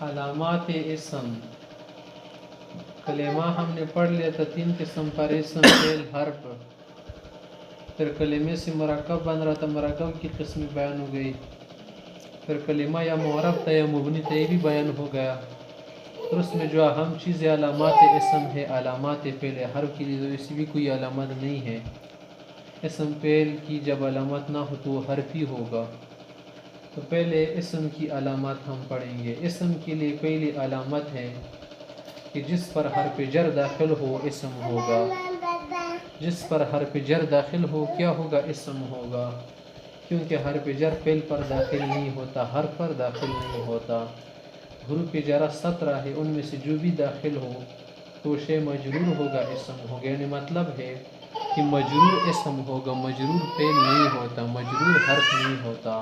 علامات اسم کلمہ ہم نے پڑھ لیا تھا 3 قسم پر: اسم، فعل، حرف. پھر کلمے سے مرکب بن رہا تھا، مرکب کی قسم بیان ہو گئی. پھر کلمہ یا معرب تھا یا مبنی تھا، یہ بھی بیان ہو گیا. پھر اس میں جو اہم چیز ہے علامات اسم ہے، علامات فعل. حرف کے لیے تو اس بھی کوئی علامت نہیں ہے. اسم فعل کی جب علامت نہ ہو تو وہ حرف ہی ہوگا. تو پہلے اسم کی علامات ہم پڑھیں گے. اسم کے لیے پہلی علامت ہے کہ جس پر حرف جر داخل ہو اسم ہوگا. جس پر حرف جر داخل ہو کیا ہوگا؟ اسم ہوگا. کیونکہ حرف جر فعل پر داخل نہیں ہوتا، حرف پر داخل نہیں ہوتا. حروف جرہ 17 ہے، ان میں سے جو بھی داخل ہو تو شے مجرور ہوگا، اسم ہوگا. یعنی مطلب ہے کہ مجرور اسم ہوگا، مجرور فعل نہیں ہوتا، مجرور حرف نہیں ہوتا.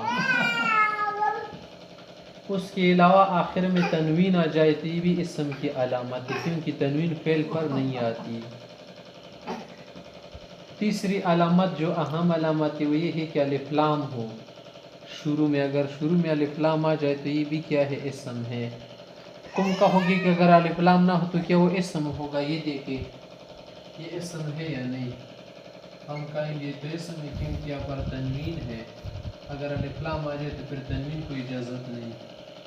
اس کے علاوہ آخر میں تنوین آ جائے تو یہ بھی اسم کی علامت ہے، کیونکہ تنوین فعل پر نہیں آتی. تیسری علامت جو اہم علامت ہے وہ یہ ہے کہ الف لام ہو شروع میں. اگر شروع میں الف لام آ جائے تو یہ بھی کیا ہے؟ اسم ہے. تم کہو گے کہ اگر الف لام نہ ہو تو کیا وہ اسم ہوگا؟ یہ دیکھیں یہ اسم ہے یا نہیں. ہم کہیں گے تو اسم ہے، کیونکہ یہاں پر تنوین ہے. اگر الف لام آ جائے تو پھر تنوین کو اجازت نہیں.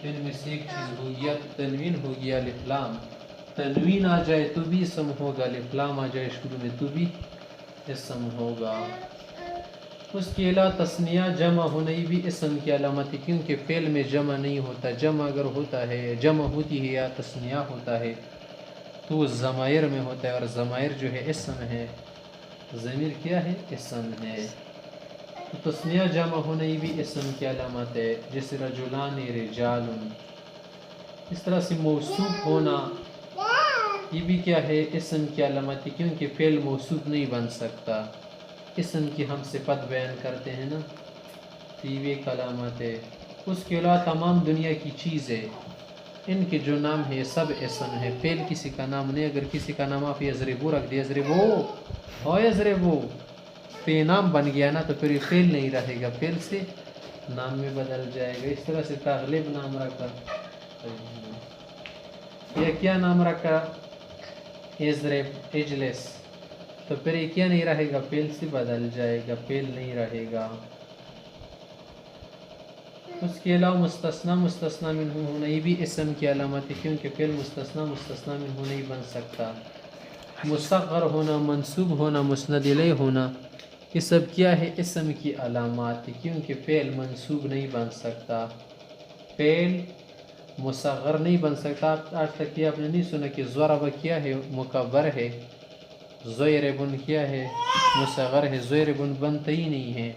ان میں سے ایک چیز ہو گیا تو تنوین ہو گیا الف لام. تنوین آ جائے تو بھی اسم ہوگا، الف لام آ جائے شروع میں تو بھی اسم ہوگا. اس کے علاوہ تثنیہ جمع ہونا یہ بھی اسم کی علامت ہے، کیونکہ فعل میں جمع نہیں ہوتا. جمع اگر ہوتا ہے، جمع ہوتی ہے یا تثنیہ ہوتا ہے تو وہ ضمائر میں ہوتا ہے، اور ضمائر جو ہے اسم ہے. ضمیر کیا ہے؟ اسم ہے. تو تثنیہ جمع ہونا یہ بھی اسم کی علامت ہے، جیسے رجلان، رجال. اس طرح سے موصوف ہونا یہ بھی کیا ہے؟ اسم کی علامت ہے، کیونکہ فعل موصوف نہیں بن سکتا. اسم کی ہم صفت بیان کرتے ہیں نا، تو یہ بھی ایک علامت ہے. اس کے علاوہ تمام دنیا کی چیزیں، ان کے جو نام ہے سب اسم ہے، فعل کسی کا نام نہیں. اگر کسی کا نام آپ یضربو رکھ دیا، یضربو ہو یضربو، تو یہ نام بن گیا نا، تو پھر یہ فعل نہیں رہے گا، فعل سے نام میں بدل جائے گا. اس طرح سے تغلب نام رکھا، یہ کیا نام رکھا؟ اضرب، اجلس، تو پھر یہ کیا نہیں رہے گا؟ فعل سے بدل جائے گا، فعل نہیں رہے گا. اس کے علاوہ مستثنی، مستثنی منہ ہونا یہ بھی اسم کی علامت ہے، کیونکہ فعل مستثنی مستثنی منہ نہیں بن سکتا. مصغر ہونا، منصوب ہونا، مسند الیہ ہونا، یہ سب کیا ہے؟ اسم کی علامات ہے، کیونکہ فعل منصوب نہیں بن سکتا، فعل مصغر نہیں بن سکتا. آج تک یہ آپ نے نہیں سنا کہ ضرب کیا ہے؟ مکبر ہے. ضیربن کیا ہے؟ مصغر ہے. ضیربن بنتا ہی نہیں ہے،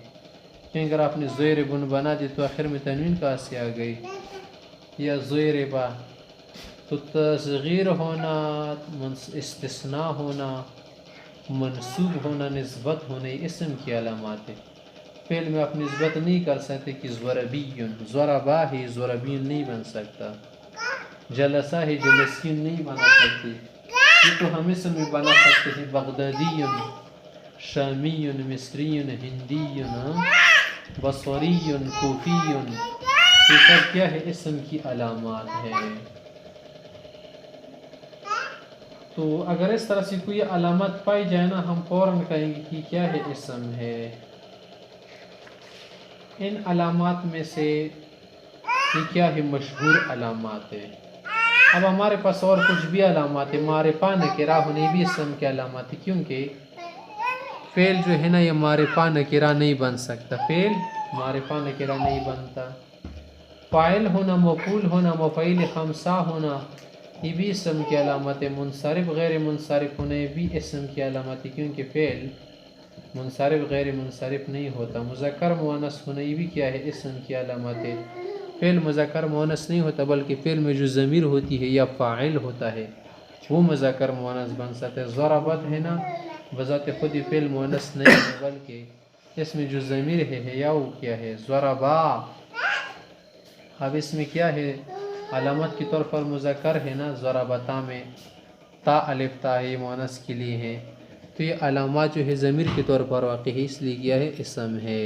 کیونکہ اگر آپ نے ضیربن بنا دی تو آخر میں تنوین کہاں سے آ گئی؟ یا ضیربا. تو تصغیر ہونا، استثناء ہونا، منصوب ہونا، نسبت ہونا، یہ اسم کی علامات ہے. فعل میں آپ نسبت نہیں کر سکتے کہ ضربیون، ضربا ہے ضربیون نہیں بن سکتا. جلسہ ہے جلسیون نہیں بنا سکتے. یہ تو ہم اسم میں بنا سکتے ہیں، بغدادیون، شامیون، مصریون، ہندیون، بصریون، کوفیون. یہ سب کیا ہے؟ اسم کی علامات ہے. تو اگر اس طرح سے کوئی علامت پائی جائے نا، ہم فوراً کہیں گے کہ کیا ہے؟ اسم ہے. ان علامات میں سے یہ کیا ہے؟ مشہور علامات ہے. اب ہمارے پاس اور کچھ بھی علامات ہے. معرفہ نکرہ ہونے بھی اسم کی علامات ہے، کیونکہ فعل جو ہے نا یہ معرفہ نکرہ نہیں بن سکتا، فعل معرفہ نکرہ نہیں بنتا. فاعل ہونا، مفعول ہونا، مفعول خمسہ ہونا یہ بھی اسم کی علامت ہے. منصرف غیر منصرف ہونا یہ بھی اسم کی علامت ہے، کیونکہ فعل منصرف غیر منصرف نہیں ہوتا. مذکر مؤنث ہونا یہ بھی کیا ہے؟ اسم کی علامت ہے. فعل مذکر مؤنث نہیں ہوتا، بلکہ فعل میں جو ضمیر ہوتی ہے یا فاعل ہوتا ہے وہ مذکر مؤنث بن سکتا ہے. ضربت ہے نا، بذات خود یہ فعل مؤنث نہیں ہے، بلکہ اس میں جو ضمیر ہے یا وہ کیا ہے؟ ضربا. اب اس میں کیا ہے؟ علامت کے طور پر مذکر ہے نا، ضربتا میں تا الف تا ہے، مؤنث کے لیے ہے. تو یہ علامات جو ہے ضمیر کے طور پر واقع ہے، اس لیے کیا ہے؟ اسم ہے.